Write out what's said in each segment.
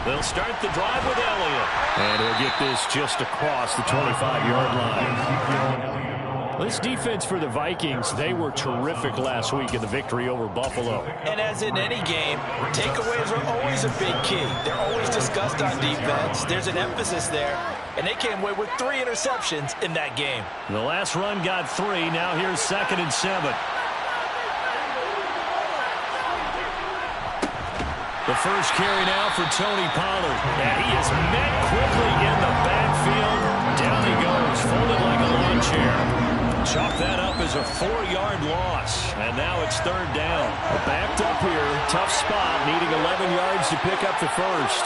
They'll start the drive with Elliott. And he'll get this just across the 25-yard line. This defense for the Vikings, they were terrific last week in the victory over Buffalo. And as in any game, takeaways are always a big key. They're always discussed on defense. There's an emphasis there. And they came away with 3 interceptions in that game. The last run got 3. Now here's 2nd and 7. The first carry now for Tony Pollard. And he is met quickly in the backfield. Down he goes, folded like a lawn chair. Chalk that up as a 4-yard loss. And now it's 3rd down. Backed up here, tough spot, needing 11 yards to pick up the first.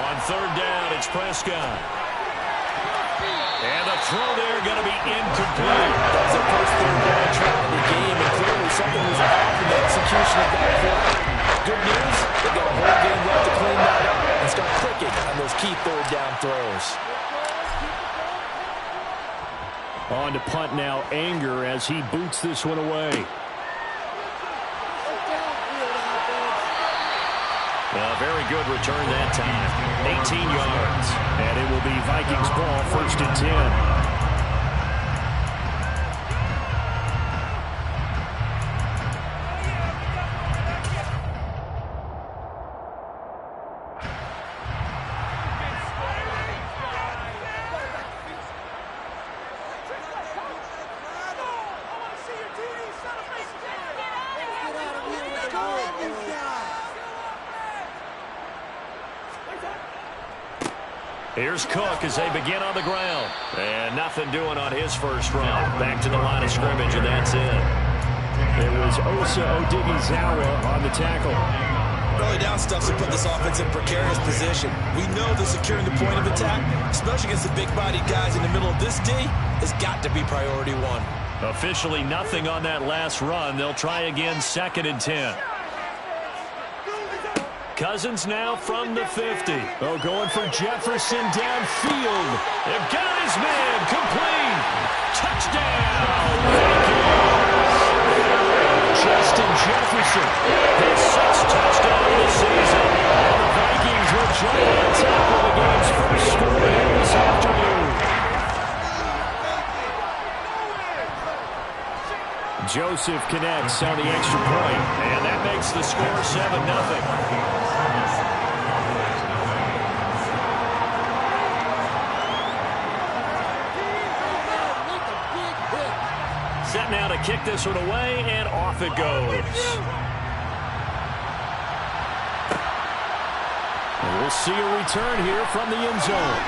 On 3rd down, it's Prescott. And the throw there going to be incomplete. That was the first 3rd down try of the game, and clearly something was off in the execution of that play. Good news, they've got a whole game left to clean that up and start clicking on those key 3rd down throws. On to punt now, Anger, as he boots this one away. A very good return that time. 18 yards. And it will be Vikings ball, 1st and 10. Here's Cook as they begin on the ground. And nothing doing on his first run. Back to the line of scrimmage, and that's it. It was Osa Odighizuwa on the tackle. Early down stuff to put this offense in precarious position. We know that securing the point of attack, especially against the big-bodied guys in the middle of this D, has got to be priority 1. Officially nothing on that last run. They'll try again, 2nd and 10. Cousins now from the 50. Oh, going for Jefferson downfield. They've got his man complete. Touchdown, Vikings. Justin Jefferson, his 6th touchdown of the season. And the Vikings will jump on top of the game's first score here this afternoon. Joseph connects on the extra point, and that makes the score 7-0. Set now to kick this one away, and off it goes. And we'll see a return here from the end zone.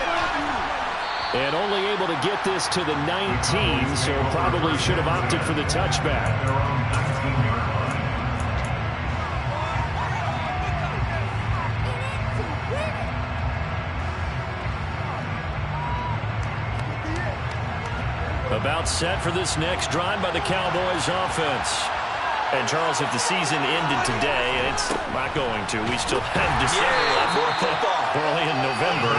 And only able to get this to the 19, so probably should have opted for the touchback. About set for this next drive by the Cowboys offense. And, Charles, if the season ended today, and it's not going to, we still have December left. We're only in November.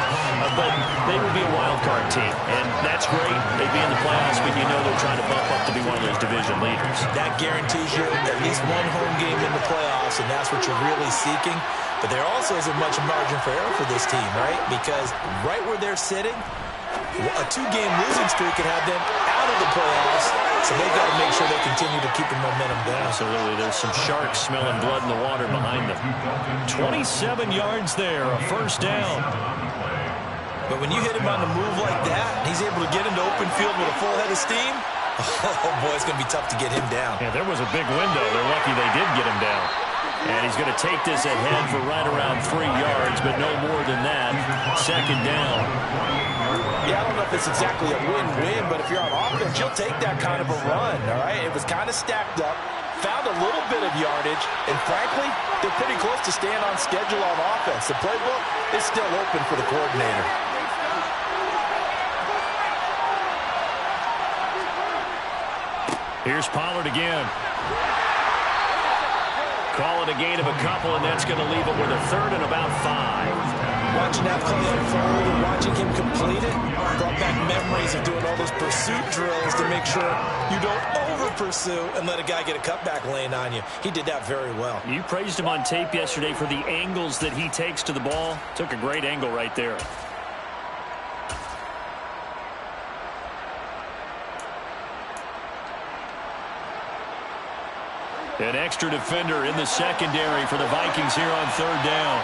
But they would be a wild card team, and that's great. They'd be in the playoffs, but you know they're trying to bump up to be one of those division leaders. That guarantees you at least one home game in the playoffs, and that's what you're really seeking. But there also isn't much margin for error for this team, right? Because right where they're sitting, a 2-game losing streak could have them out of the playoffs, so they've got to make sure they continue to keep the momentum going. Absolutely. There's some sharks smelling blood in the water behind them. 27 yards there, a 1st down. But when you hit him on the move like that, he's able to get into open field with a full head of steam, oh, boy, it's going to be tough to get him down. Yeah, there was a big window. They're lucky they did get him down. And he's going to take this ahead for right around 3 yards, but no more than that. 2nd down. Yeah, I don't know if it's exactly a win-win, but if you're on offense, you'll take that kind of a run, all right? It was kind of stacked up, found a little bit of yardage, and frankly, they're pretty close to staying on schedule on offense. The playbook is still open for the coordinator. Here's Pollard again. Call it a gain of a couple, and that's going to leave it with a 3rd and about 5. Watching that play unfold and watching him complete it, Brought back memories of doing all those pursuit drills to make sure you don't over-pursue and let a guy get a cutback lane on you. He did that very well. You praised him on tape yesterday for the angles that he takes to the ball. Took a great angle right there. An extra defender in the secondary for the Vikings here on third down.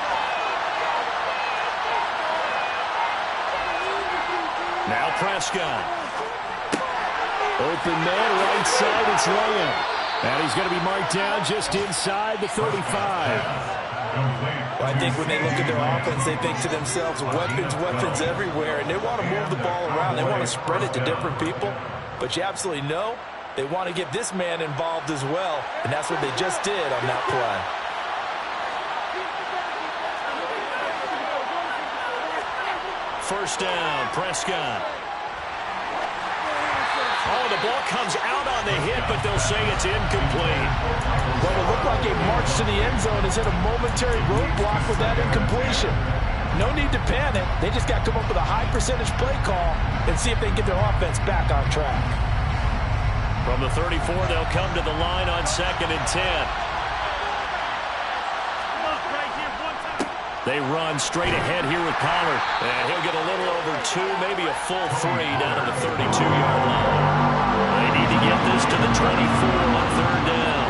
Now Prescott. Open man, right side, it's Layup. And he's going to be marked down just inside the 35. Well, I think when they look at their offense, they think to themselves, weapons, weapons everywhere, and they want to move the ball around. They want to spread it to different people. But you absolutely know they want to get this man involved as well, and that's what they just did on that play. First down, Prescott. Oh, the ball comes out on the hit, but they'll say it's incomplete. Well, it looked like a march to the end zone has hit a momentary roadblock with that incompletion. No need to panic. They just got to come up with a high percentage play call and see if they can get their offense back on track. From the 34, they'll come to the line on 2nd and 10. They run straight ahead here with Pollard. And he'll get a little over 2, maybe a full 3 down to the 32-yard line. They need to get this to the 24 on third down.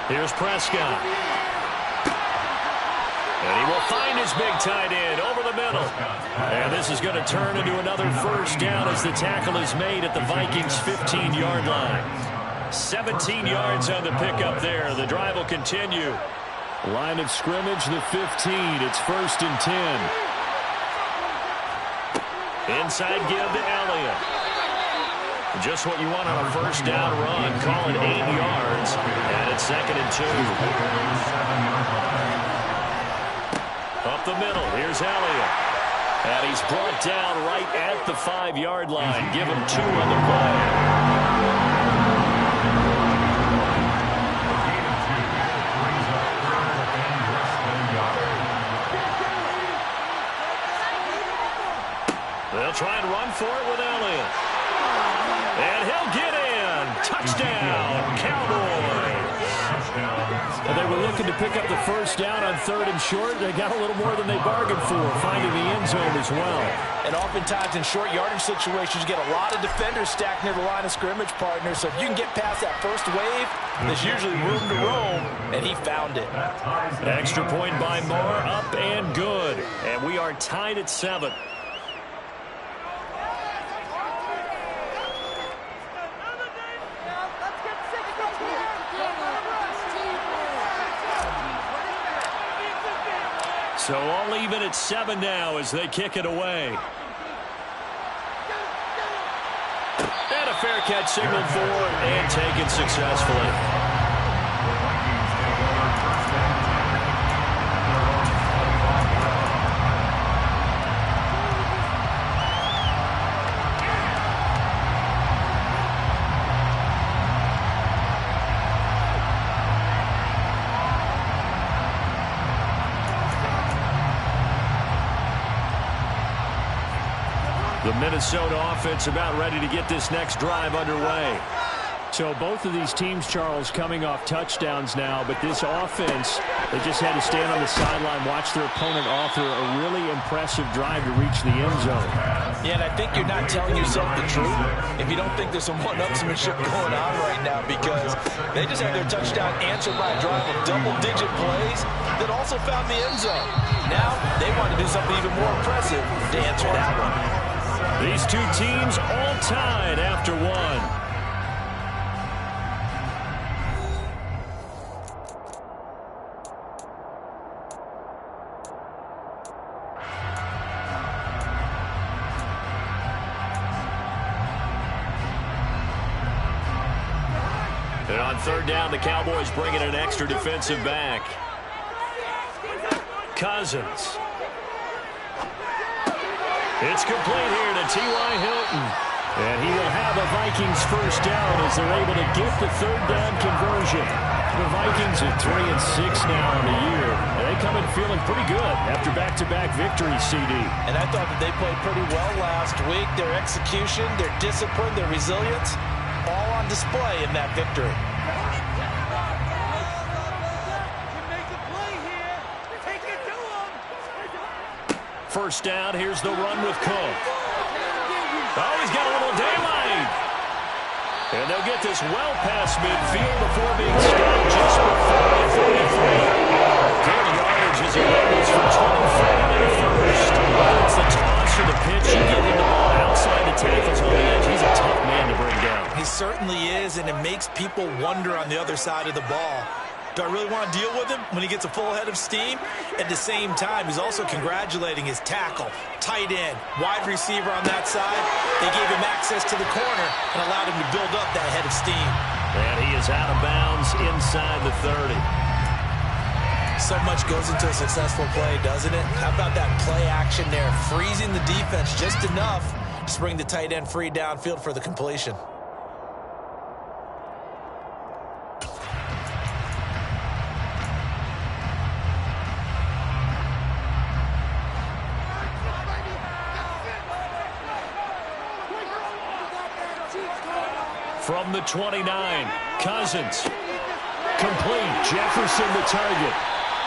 Here's Prescott. And he will find his big tight end over the middle. And this is going to turn into another first down as the tackle is made at the Vikings' 15-yard line. 17 yards on the pickup there. The drive will continue. Line of scrimmage, the 15. It's 1st and 10. Inside give to Elliott. Just what you want on a first down run. Call it 8 yards. And it's 2nd and 2. Up the middle, here's Elliott. And he's brought down right at the 5-yard line. Give him 2 on the play. They'll try and run for it with Elliott. And he'll get in. Touchdown, Cowboys. And they were looking to pick up the first down on 3rd and short. They got a little more than they bargained for, finding the end zone as well. And oftentimes in short yardage situations, you get a lot of defenders stacked near the line of scrimmage, partner. So if you can get past that first wave, there's usually room to roam, and he found it. Extra point by Moore, up and good. And we are tied at 7. So all even at 7 now as they kick it away. And a fair catch signaled for and taken successfully. The Minnesota offense about ready to get this next drive underway. So both of these teams, Charles, coming off touchdowns now, but this offense, they just had to stand on the sideline, watch their opponent author a really impressive drive to reach the end zone. Yeah, and I think you're not telling yourself the truth if you don't think there's some one-upsmanship going on right now, because they just had their touchdown answered by a drive of double-digit plays that also found the end zone. Now they want to do something even more impressive to answer that one. These two teams all tied after 1. And on third down, the Cowboys bring in an extra defensive back. Cousins. It's complete here to T.Y. Hilton. And he will have a Vikings first down as they're able to get the third down conversion. The Vikings are 3-6 now in the year. And they come in feeling pretty good after back-to-back victories, CD. And I thought that they played pretty well last week. Their execution, their discipline, their resilience, all on display in that victory. First down, here's the run with Cook. Oh, he's got a little daylight. And they'll get this well past midfield before being stopped just before the 43. Good yardage as he runs for 25 in the first. Whether it's the toss or the pitch, you give him the ball outside the tackles on the edge. He's a tough man to bring down. He certainly is, and it makes people wonder on the other side of the ball. Do I really want to deal with him when he gets a full head of steam? At the same time, he's also congratulating his tackle, tight end, wide receiver on that side. They gave him access to the corner and allowed him to build up that head of steam. And he is out of bounds inside the 30. So much goes into a successful play, doesn't it? How about that play action there, freezing the defense just enough to bring the tight end free downfield for the completion. From the 29, Cousins. Complete. Jefferson the target.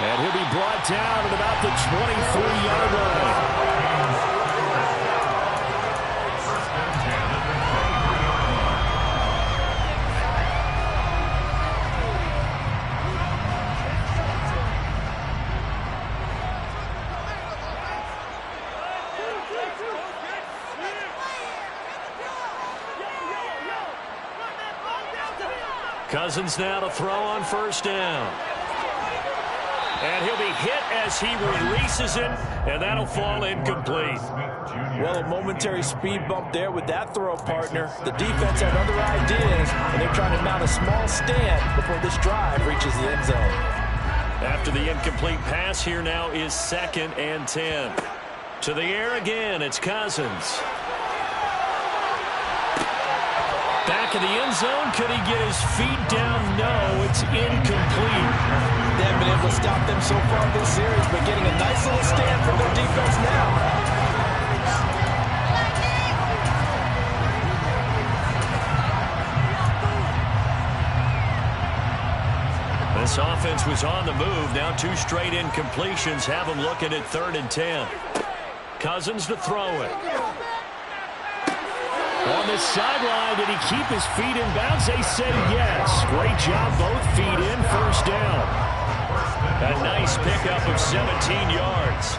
And he'll be brought down at about the 23-yard line. Cousins now to throw on first down. And he'll be hit as he releases it, and that'll fall incomplete. Well, a momentary speed bump there with that throw, partner. The defense had other ideas, and they're trying to mount a small stand before this drive reaches the end zone. After the incomplete pass, here now is 2nd and 10. To the air again, it's Cousins. Back in the end zone, could he get his feet down? No, it's incomplete. They haven't been able to stop them so far this series, but getting a nice little stand from their defense now. This offense was on the move. Now 2 straight incompletions have them looking at 3rd and 10. Cousins to throw it. On the sideline, did he keep his feet in bounds? They say yes. Great job, both feet in, first down. A nice pickup of 17 yards.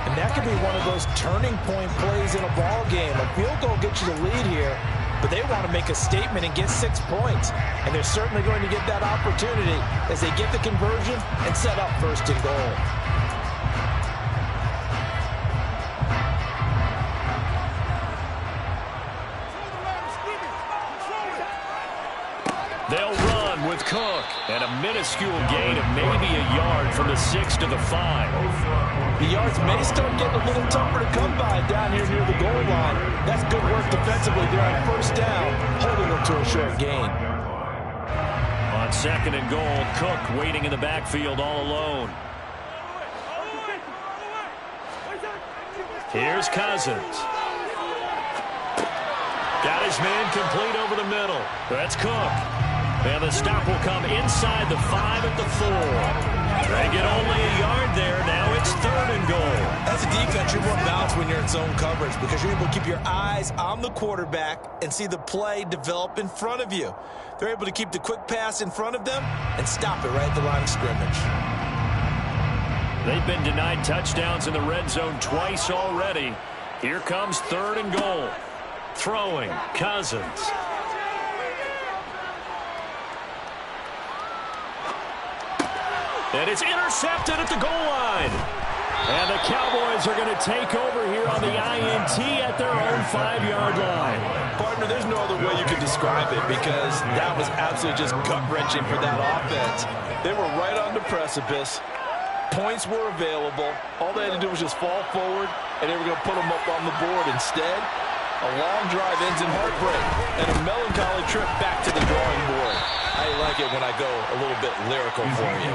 And that could be one of those turning point plays in a ball game. A field goal gets you the lead here, but they want to make a statement and get 6 points. And they're certainly going to get that opportunity as they get the conversion and set up 1st and goal. They'll run with Cook, and a minuscule gain of maybe a yard from the 6 to the 5. The yards may start getting a little tougher to come by down here near the goal line. That's good work defensively there on first down, holding them to a short gain. On 2nd and goal, Cook waiting in the backfield all alone. Here's Cousins. Got his man complete over the middle. That's Cook. And the stop will come inside the 5 at the 4. They get only a yard there. Now it's 3rd and goal. As a defense, you're more balanced when you're in zone coverage because you're able to keep your eyes on the quarterback and see the play develop in front of you. They're able to keep the quick pass in front of them and stop it right at the line of scrimmage. They've been denied touchdowns in the red zone twice already. Here comes 3rd and goal. Throwing, Cousins. And it's intercepted at the goal line. And the Cowboys are going to take over here on the INT at their own 5-yard line. Partner, there's no other way you could describe it because that was absolutely just gut-wrenching for that offense. They were right on the precipice. Points were available. All they had to do was just fall forward, and they were going to put them up on the board. Instead, A long drive ends in heartbreak and a melancholy trip back to the drawing board. I like it when I go a little bit lyrical for you.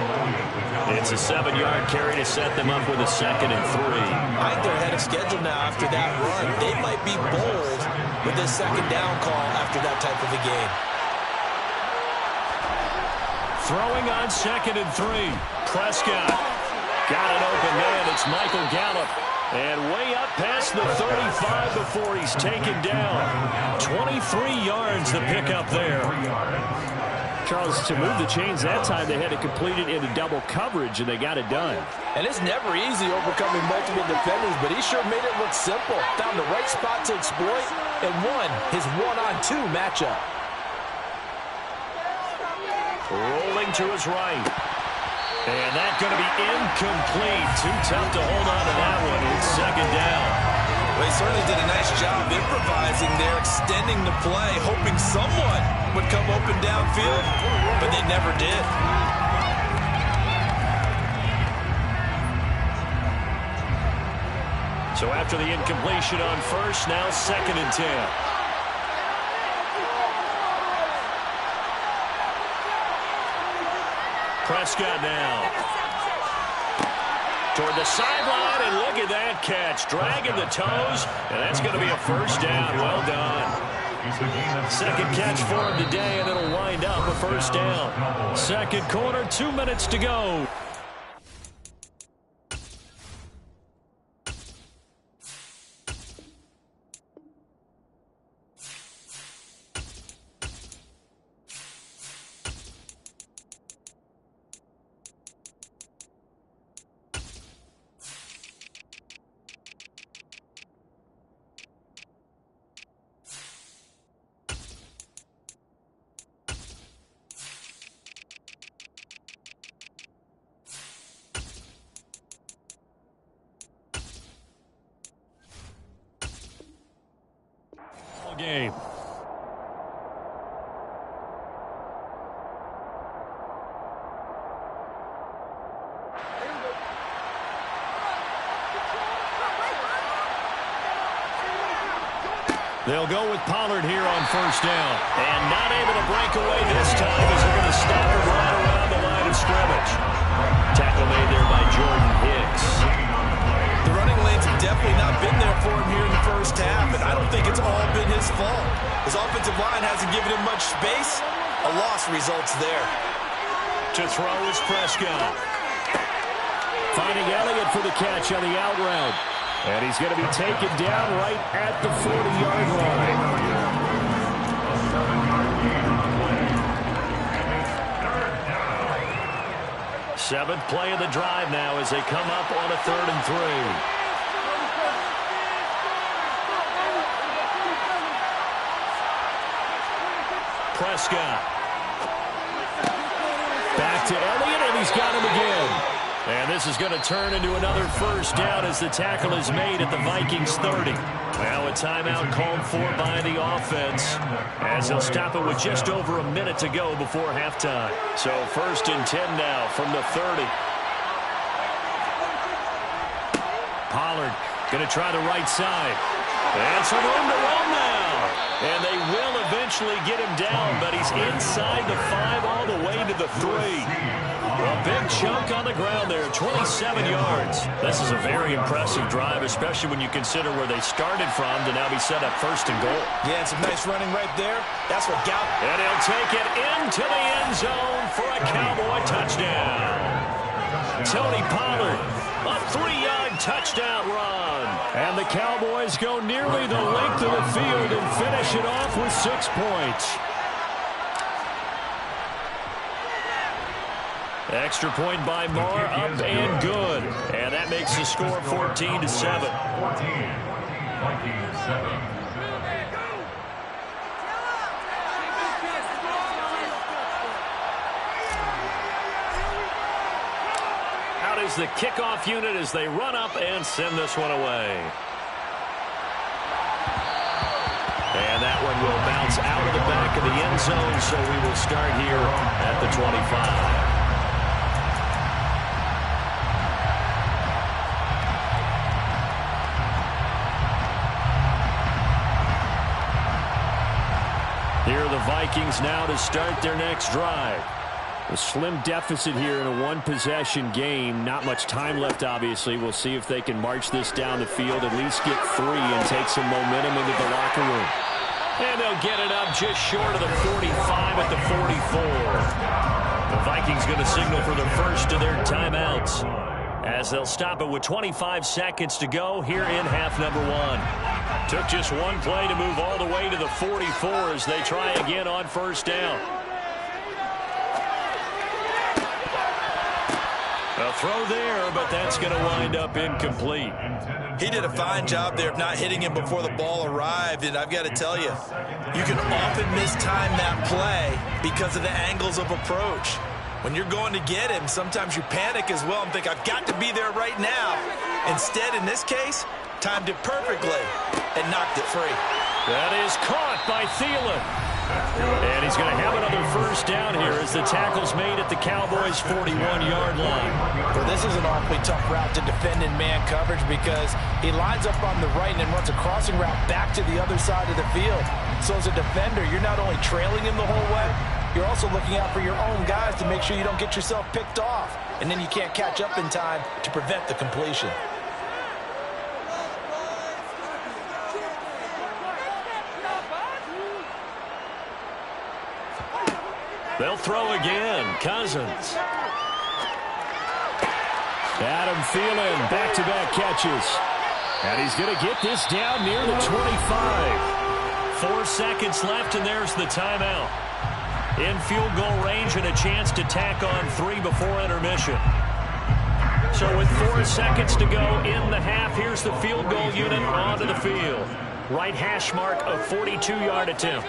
It's a 7-yard carry to set them up with a 2nd and 3. I think they're ahead of schedule now after that run. They might be bold with this 2nd down call after that type of a game. Throwing on 2nd and 3. Prescott got an open man. It's Michael Gallup. And way up past the 35 before he's taken down. 23 yards the pickup there. Charles, to move the chains that time, they had to complete it into double coverage, and they got it done. And it's never easy overcoming multiple defenders, but he sure made it look simple. Found the right spot to exploit and won his 1-on-2 matchup. Rolling to his right. And that's going to be incomplete. Too tough to hold on to that one. It's 2nd down. Well, he certainly did a nice job improvising there, extending the play, hoping someone would come open downfield, but they never did. So after the incompletion on first, now 2nd and 10. Prescott now. Toward the sideline, and look at that catch. Dragging the toes, and that's going to be a 1st down. Well done. 2nd catch for him today, and it'll wind up a 1st down. 2nd quarter, 2 minutes to go. Game. They'll go with Pollard here on 1st down. And not able to break away this time as they're going to stop him right around the line of scrimmage. Tackle made there by Jordan Hicks. The running lanes have definitely not been there for him here in the 1st half, and I don't think it's all been his fault. His offensive line hasn't given him much space. A loss results there. To throw is Prescott. Finding Elliott for the catch on the out route. And he's going to be taken down right at the 40-yard line. 7th play of the drive now as they come up on a 3rd and 3. Prescott. Back to Elliott, and he's got him again. And this is going to turn into another 1st down as the tackle is made at the Vikings 30. Now a timeout called for by the offense as they'll stop it with just over a minute to go before halftime. So 1st and 10 now from the 30. Pollard going to try the right side. And some room to run now. And they will eventually get him down, but he's inside the 5 all the way to the 3. A big chunk on the ground there, 27 yards. This is a very impressive drive, especially when you consider where they started from to now be set up 1st and goal. Yeah, some nice running right there. That's what Gallup. And he'll take it into the end zone for a Cowboy touchdown. Tony Pollard, a 3-yard touchdown run. And the Cowboys go nearly the length of the field and finish it off with 6 points. Extra point by Marr, up and good. And that makes the score 14-7. 14, Vikings 7. Out is the kickoff unit as they run up and send this one away. And that one will bounce out of the back of the end zone, so we will start here at the 25. Vikings now to start their next drive. A slim deficit here in a one-possession game. Not much time left, obviously. We'll see if they can march this down the field, at least get 3 and take some momentum into the locker room. And they'll get it up just short of the 45 at the 44. The Vikings going to signal for the first of their timeouts, as they'll stop it with 25 seconds to go here in half number 1. Took just one play to move all the way to the 44 as they try again on first down. A throw there, but that's going to wind up incomplete. He did a fine job there of not hitting him before the ball arrived, and I've got to tell you, you can often mistime that play because of the angles of approach. When you're going to get him, sometimes you panic as well and think, I've got to be there right now. Instead, in this case, timed it perfectly and knocked it free. That is caught by Thielen. And he's going to have another first down here as the tackle's made at the Cowboys' 41-yard line. Well, this is an awfully tough route to defend in man coverage because he lines up on the right and then runs a crossing route back to the other side of the field. So as a defender, you're not only trailing him the whole way, you're also looking out for your own guys to make sure you don't get yourself picked off. And then you can't catch up in time to prevent the completion. They'll throw again. Cousins. Adam Thielen, back-to-back catches. And he's going to get this down near the 25. 4 seconds left, and there's the timeout. In field goal range and a chance to tack on 3 before intermission. So with 4 seconds to go in the half, here's the field goal unit onto the field. Right hash mark, a 42-yard attempt.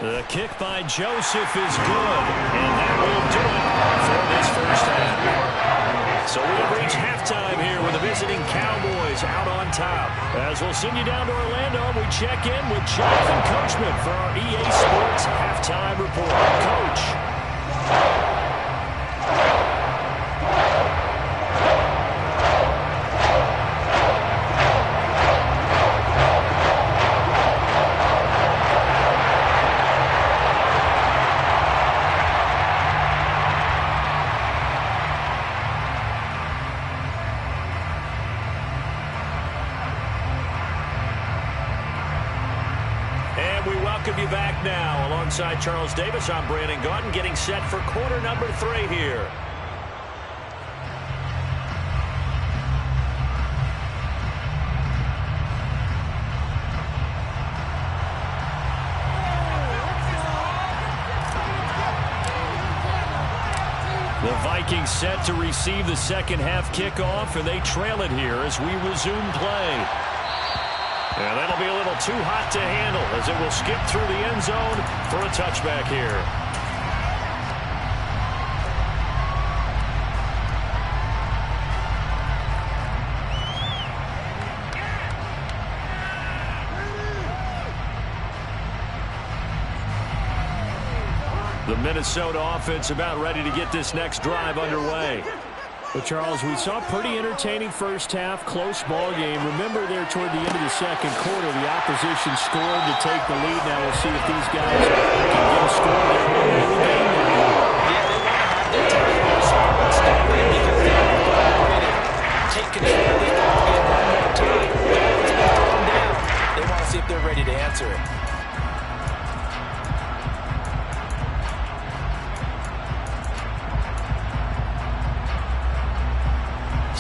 The kick by Joseph is good, and that will do it for this first half. So we have reached halftime here with the visiting Cowboys out on top. As we'll send you down to Orlando, we check in with Jonathan Coachman for our EA Sports Halftime Report. Coach. Welcome you back now. Alongside Charles Davis, I'm Brandon Gaudin, getting set for quarter number 3 here. The Vikings set to receive the second half kickoff, and they trail it here as we resume play. And that'll be a little too hot to handle as it will skip through the end zone for a touchback here. The Minnesota offense about ready to get this next drive underway. Well, Charles, we saw a pretty entertaining first half, close ball game. Remember there toward the end of the second quarter, the opposition scored to take the lead. Now we'll see if these guys can get a score there in the game. Yeah, they want to have their time stay with because they want to take control of this ball game one more time. It's been thrown down. They want to see if they're ready to answer it.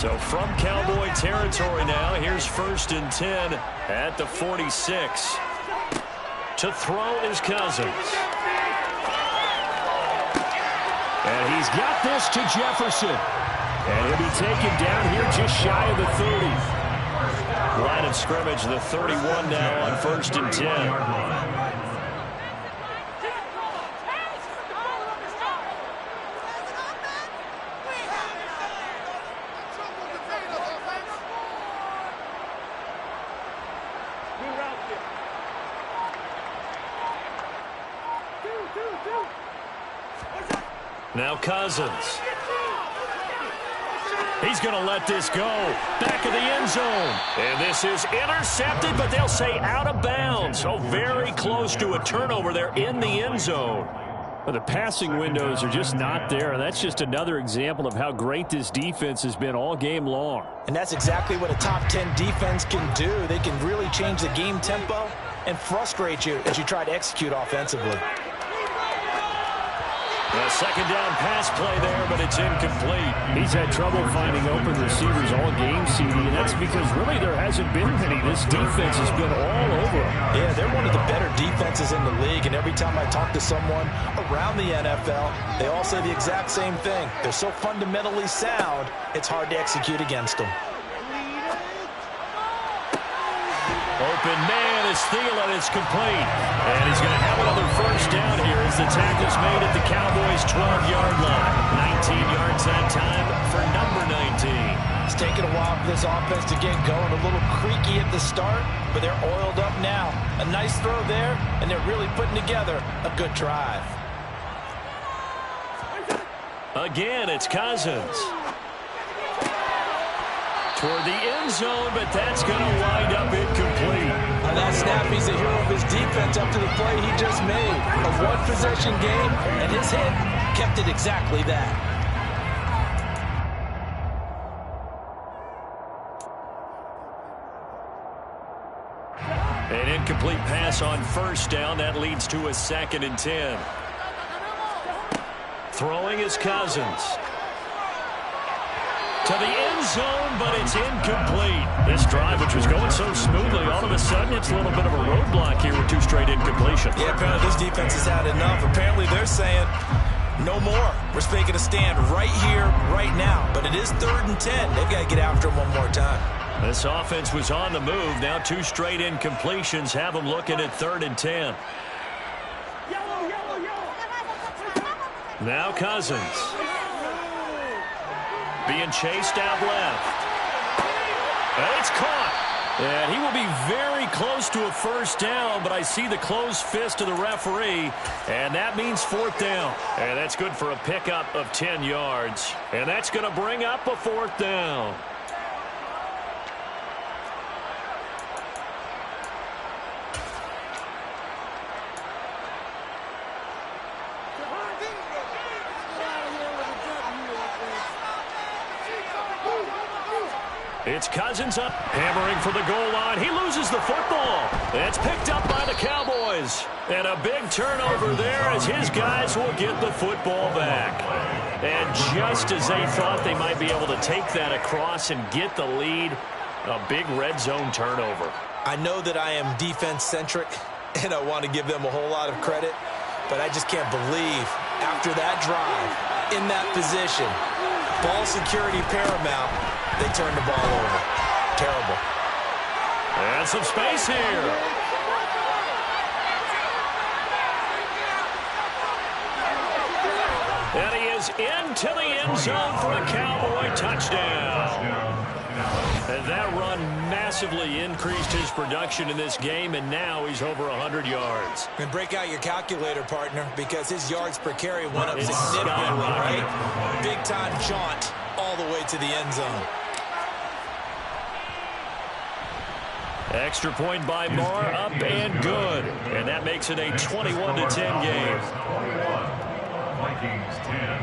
So from Cowboy territory now, here's 1st and 10 at the 46. To throw is Cousins. And he's got this to Jefferson. And he'll be taken down here just shy of the 30. Line of scrimmage, the 31 now on 1st and 10. Now Cousins. He's going to let this go. Back of the end zone. And this is intercepted, but they'll say out of bounds. So very close to a turnover there in the end zone. Well, the passing windows are just not there. That's just another example of how great this defense has been all game long. And that's exactly what a top 10 defense can do. They can really change the game tempo and frustrate you as you try to execute offensively. A second down pass play there, but it's incomplete. He's had trouble finding open receivers all game, CD, and that's because really there hasn't been many. This defense has been all over them. Yeah, they're one of the better defenses in the league, and every time I talk to someone around the NFL, they all say the exact same thing. They're so fundamentally sound, it's hard to execute against them. Open man is Thielen. It's complete. And he's going to have another first down here as the tackle's made at the Cowboys' 12-yard line. 19 yards that time for number 19. It's taken a while for this offense to get going. A little creaky at the start, but they're oiled up now. A nice throw there, and they're really putting together a good drive. Again, it's Cousins. Toward the end zone, but that's going to wind up incomplete. On that snap, he's a hero of his defense up to the play he just made. A one-possession game, and his hit kept it exactly that. An incomplete pass on first down. That leads to a 2nd and 10. Throwing is Cousins. To the end zone, but it's incomplete. This drive, which was going so smoothly, all of a sudden it's a little bit of a roadblock here with 2 straight incompletions. Yeah, apparently this defense has had enough. Apparently they're saying, no more. We're making a stand right here, right now. But it is 3rd and 10. They've got to get after him one more time. This offense was on the move. Now 2 straight incompletions have them looking at 3rd and 10. Now Cousins. Being chased out left. And it's caught. And he will be very close to a first down, but I see the closed fist of the referee, and that means 4th down. And that's good for a pickup of 10 yards. And that's going to bring up a 4th down. It's Cousins up, hammering for the goal line. He loses the football. It's picked up by the Cowboys. And a big turnover there as his guys will get the football back. And just as they thought they might be able to take that across and get the lead, a big red zone turnover. I know that I am defense-centric, and I want to give them a whole lot of credit, but I just can't believe after that drive, in that position, ball security paramount, they turned the ball over. Terrible. And some space here. And he is into the end zone for a Cowboy touchdown. And that run massively increased his production in this game, and now he's over 100 yards. And break out your calculator, partner, because his yards per carry went up significantly, right? Big-time jaunt all the way to the end zone. Extra point by Marr, up and good. And that makes it a 21-10 game. Vikings 10.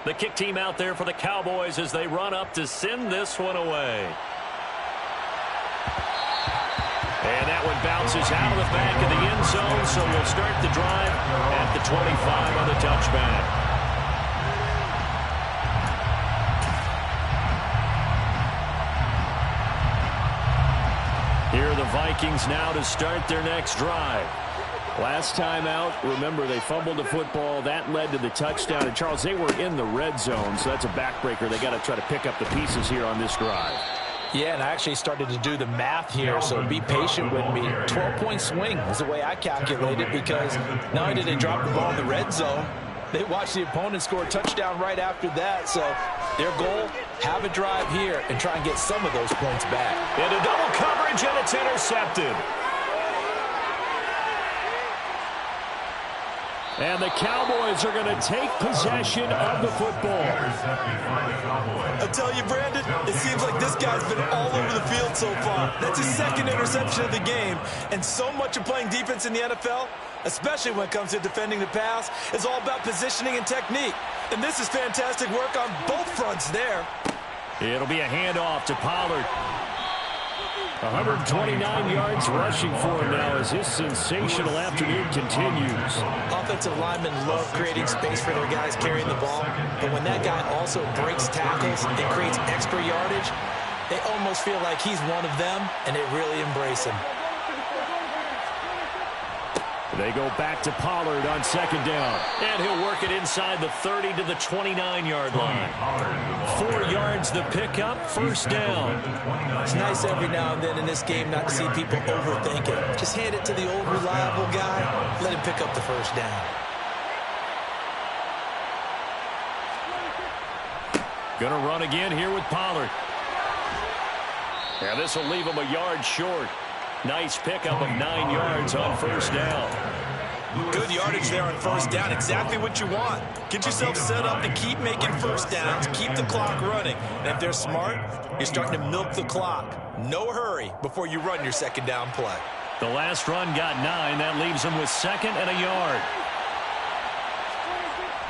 The kick team out there for the Cowboys as they run up to send this one away. And that one bounces out of the back of the end zone, so we'll start the drive at the 25 on the touchback. Here are the Vikings now to start their next drive. Last time out, remember, they fumbled the football. That led to the touchdown. And, Charles, they were in the red zone, so that's a backbreaker. They got to try to pick up the pieces here on this drive. Yeah, and I actually started to do the math here, so be patient with me. 12-point swing is the way I calculate it, because not only did they drop the ball in the red zone, they watched the opponent score a touchdown right after that. So their goal, have a drive here and try and get some of those points back. Into double coverage, and it's intercepted. And the Cowboys are going to take possession of the football. I tell you, Brandon, it seems like this guy's been all over the field so far. That's his second interception of the game. And so much of playing defense in the NFL, especially when it comes to defending the pass, is all about positioning and technique. And this is fantastic work on both fronts there. It'll be a handoff to Pollard. 129 yards rushing for him now as his sensational afternoon continues. Offensive linemen love creating space for their guys carrying the ball, but when that guy also breaks tackles and creates extra yardage, they almost feel like he's one of them, and they really embrace him. They go back to Pollard on second down. And he'll work it inside the 30 to the 29-yard line. 4 yards the pickup, first down. It's nice every now and then in this game not to see people overthink it. Just hand it to the old reliable guy. Let him pick up the first down. Gonna run again here with Pollard. Yeah, this will leave him a yard short. Nice pickup of 9 yards on first down. Good yardage there on first down. Exactly what you want. Get yourself set up to keep making first downs, keep the clock running. And if they're smart, you're starting to milk the clock. No hurry before you run your second down play. The last run got 9. That leaves him with second and a yard.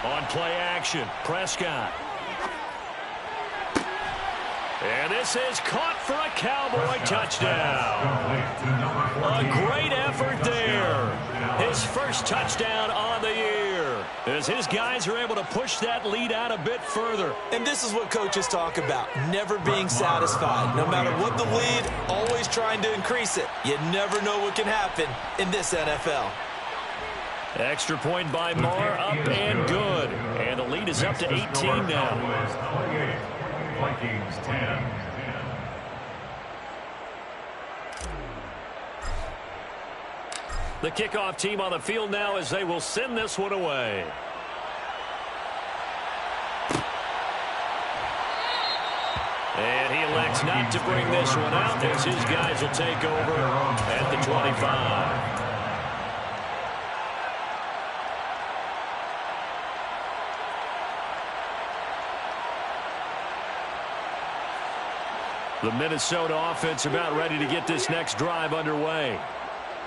On play action, Prescott. And this is caught for a Cowboy touchdown. A great effort there. His first touchdown on the year, as his guys are able to push that lead out a bit further. And this is what coaches talk about, never being satisfied. No matter what the lead, always trying to increase it. You never know what can happen in this NFL. Extra point by Marr, up and good. And the lead is up to 18 now. Vikings 10. The kickoff team on the field now as they will send this one away. And he elects not to bring this one out as his guys will take over at the 25. The Minnesota offense about ready to get this next drive underway.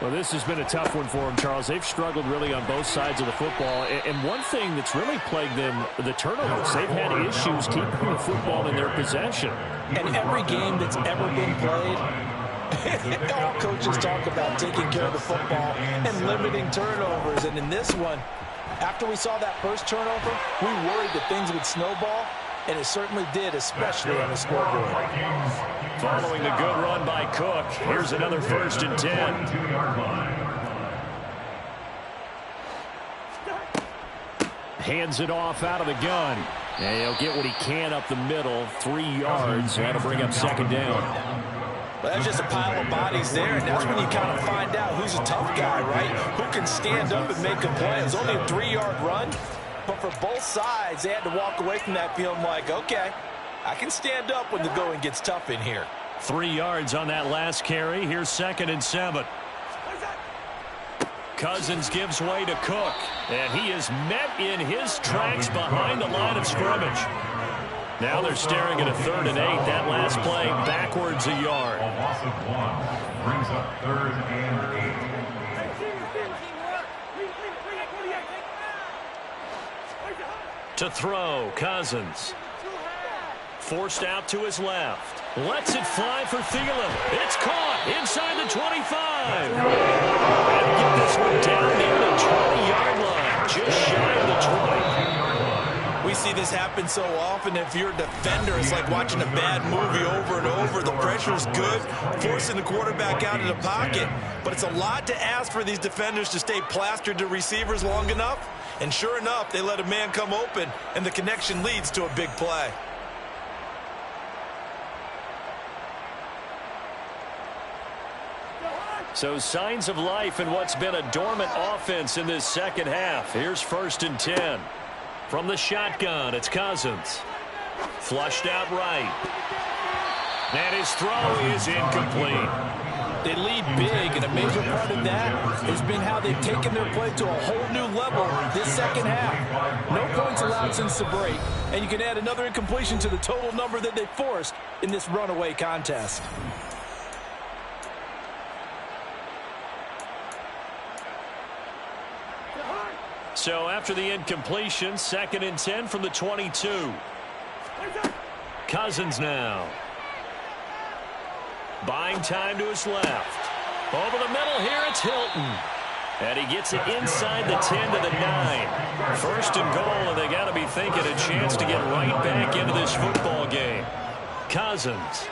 Well, this has been a tough one for them, Charles. They've struggled really on both sides of the football. And one thing that's really plagued them, the turnovers. They've had issues keeping the football in their possession. And every game that's ever been played, all coaches talk about taking care of the football and limiting turnovers. And in this one, after we saw that first turnover, we worried that things would snowball. And it certainly did, especially on the scoreboard. Following the good run by Cook, here's another 1st and 10. Hands it off out of the gun. And he'll get what he can up the middle, 3 yards. That'll bring up second down. Well, that's just a pile of bodies there, and that's when you kind of find out who's a tough guy, right? Who can stand up and make a play. It was only a 3-yard run. But for both sides, they had to walk away from that feeling like, okay, I can stand up when the going gets tough in here. 3 yards on that last carry. Here's 2nd and 7. Cousins gives way to Cook. And he is met in his tracks behind the line of scrimmage. Now they're staring at a 3rd and 8. That last play backwards a yard. A loss of 1 brings up 3rd and 8. To throw, Cousins. Forced out to his left. Lets it fly for Thielen. It's caught inside the 25. And get this one down near the 20-yard line. Just shy of the 20. We see this happen so often. If you're a defender, it's like watching a bad movie over and over. The pressure's good, forcing the quarterback out of the pocket. But it's a lot to ask for these defenders to stay plastered to receivers long enough. And sure enough, they let a man come open, and the connection leads to a big play. So signs of life in what's been a dormant offense in this second half. Here's 1st and 10. From the shotgun, it's Cousins. Flushed out right. And his throw is incomplete. They lead big, and a major part of that has been how they've taken their play to a whole new level this second half. No points allowed since the break, and you can add another incompletion to the total number that they forced in this runaway contest. So after the incompletion, 2nd and 10 from the 22. Cousins now. Buying time to his left. Over the middle here, it's Hilton. And he gets it inside the 10 to the 9. First and goal, and they got to be thinking a chance to get right back into this football game. Cousins.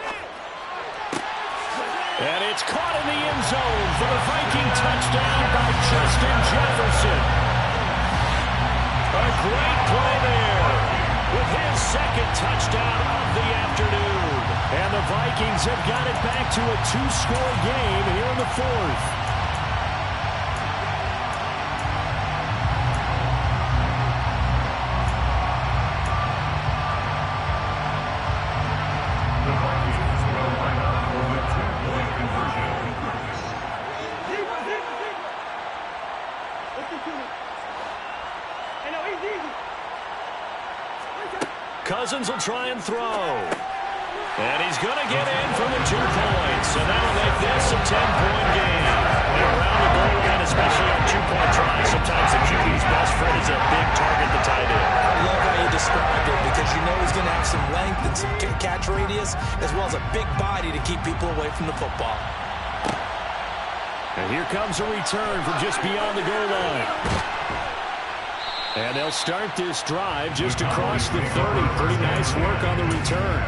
And it's caught in the end zone for the Viking touchdown by Justin Jefferson. A great play there with his 2nd touchdown of the afternoon. And the Vikings have got it back to a 2-score game here in the 4th. Cousins will try and throw. And he's going to get in from the 2 points. So that'll make this a 10-point game. And around the goal line, especially on 2-point tries, sometimes the QB's best friend is a big target, the tight end. I love how you described it because you know he's going to have some length and some catch radius as well as a big body to keep people away from the football. And here comes a return from just beyond the goal line. And they'll start this drive just across the 30. Pretty nice work on the return.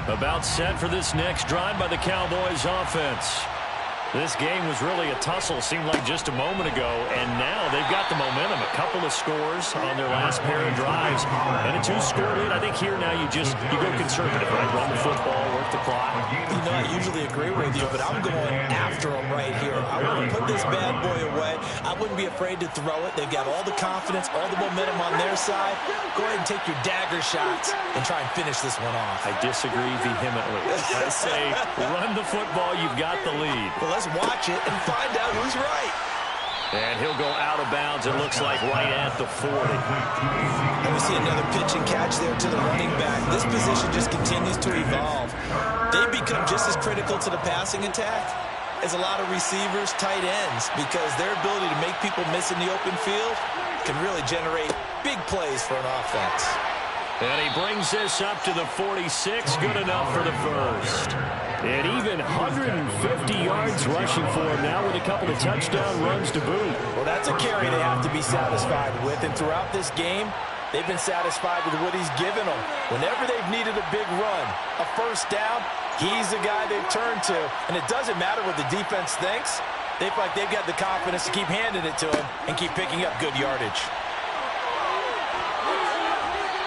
About set for this next drive by the Cowboys offense. This game was really a tussle, seemed like just a moment ago, and now they've got the momentum. A couple of scores on their last pair of drives, and a 2-score lead. I think here now you go conservative, right? Run the football, work the clock. You know, I usually agree with you, but I'm going after them right here. I want to put this bad boy away. I wouldn't be afraid to throw it. They've got all the confidence, all the momentum on their side. Go ahead and take your dagger shots and try and finish this one off. I disagree vehemently. I say run the football, you've got the lead. Well, let's watch it and find out who's right. And he'll go out of bounds, it looks like, right at the 40. And we see another pitch and catch there to the running back. This position just continues to evolve. They become just as critical to the passing attack as a lot of receivers, tight ends, because their ability to make people miss in the open field can really generate big plays for an offense. And he brings this up to the 46. Good enough for the first. And even 150 yards rushing for him now with a couple of touchdown runs to boot. Well, that's a carry they have to be satisfied with. And throughout this game, they've been satisfied with what he's given them. Whenever they've needed a big run, a first down, he's the guy they've turned to. And it doesn't matter what the defense thinks. They feel like they've got the confidence to keep handing it to him and keep picking up good yardage.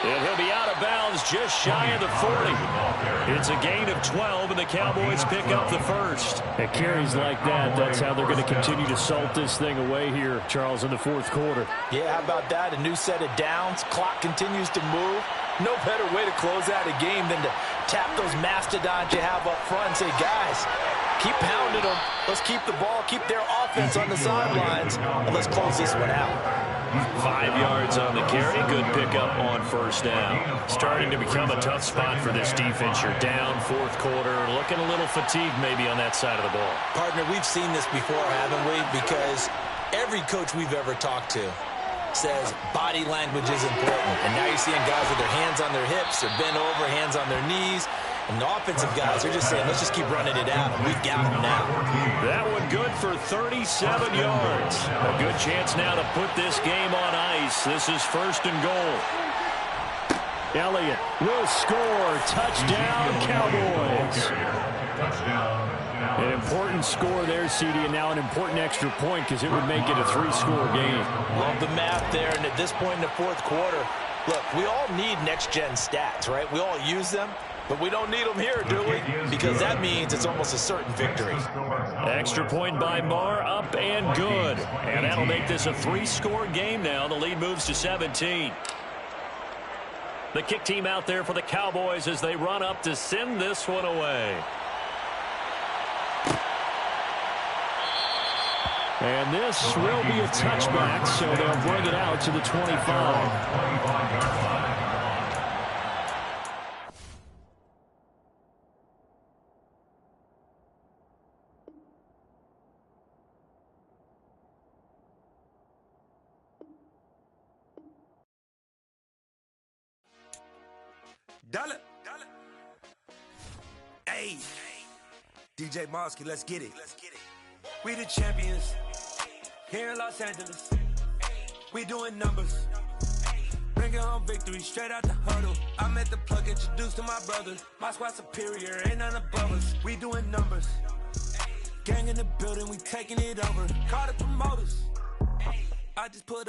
And he'll be out of bounds just shy of the 40. It's a gain of 12, and the Cowboys pick up the first. At carries like that, that's how they're going to continue to salt this thing away here, Charles, in the 4th quarter. Yeah, how about that? A new set of downs. Clock continues to move. No better way to close out a game than to tap those mastodons you have up front and say, guys, keep pounding them. Let's keep the ball, keep their offense on the sidelines, and let's close this one out. 5 yards on the carry. Good pickup on first down. Starting to become a tough spot for this defense. You're down 4th quarter. Looking a little fatigued maybe on that side of the ball. Partner, we've seen this before, haven't we? Because every coach we've ever talked to says body language is important. And now you're seeing guys with their hands on their hips, they're bent over, hands on their knees. And the offensive guys are just saying, let's just keep running it out. We've got them now. That one good for 37 yards. A good chance now to put this game on ice. This is 1st and goal. Elliott will score. Touchdown, Cowboys. An important score there, CD, and now an important extra point because it would make it a 3-score game. Love the math there, and at this point in the 4th quarter, Look, we all need next-gen stats, right? We all use them, but we don't need them here, do we? Because that means it's almost a certain victory. Extra point by Marr, up and good. And that'll make this a 3-score game now. The lead moves to 17. The kick team out there for the Cowboys as they run up to send this one away. And this will be a touchback, so they'll bring it out to the 25. Dollar. Hey. DJ Mosky, let's get it. We the champions here in Los Angeles. We doing numbers. Bringing home victory straight out the huddle. I met the plug, introduced to my brothers. My squad superior, ain't none above us. We doing numbers. Gang in the building, we taking it over. Call the promoters. I just put